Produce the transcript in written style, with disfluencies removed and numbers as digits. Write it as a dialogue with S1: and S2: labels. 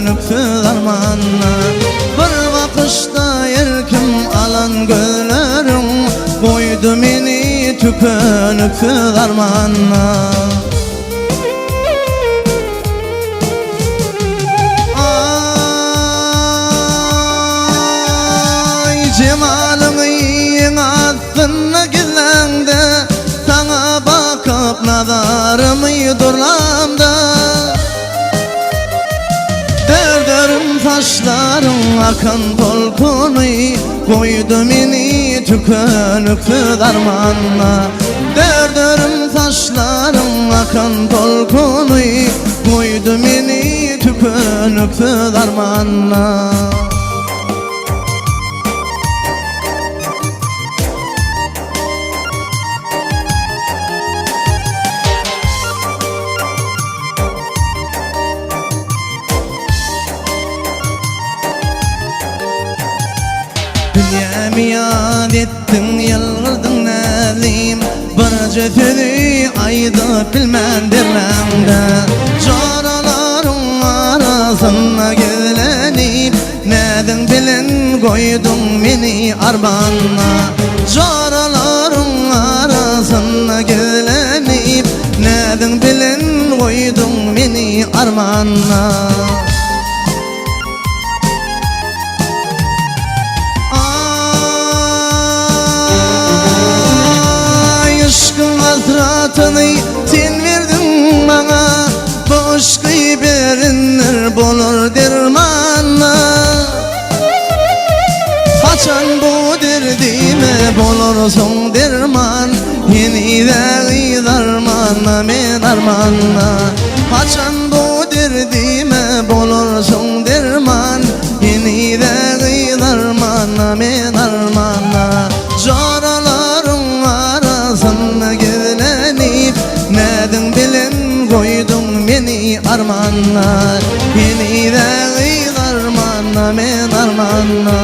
S1: tükönüksüz armanna. Bir bakışta erkim alan gözlerim koydu meni tükönüksüz armanna. Cemalın aslına gizlendi, sana bakıp nazarımı durlamda. Derderim saçlarım akan tolkunu koydu meni tükönüksüz armanna. Derderim saçlarım akan tolkunu koydu meni tükönüksüz armanna. Dünyamı yad ettin, yalvırdın nazim, bir cötünü aydıp bilmendirlemde. Jaraların arasına gizlenip, nedin bilin koydun meni armanna. Jaraların arasına gizlenip, nedin bilin koydun meni armanna. Hasratını sen verdin bana, bu aşkı berinler bulur dermanla. Kaçan bu derdime bulursun derman, yeni de darmanla men armanla. Kaçan bu derdime bulursun derman, yeni de darmanla men armanla. Jaraların arasına gizlenip, nedin bilin koydun meni armanna. Yeni de darmanla men armanna.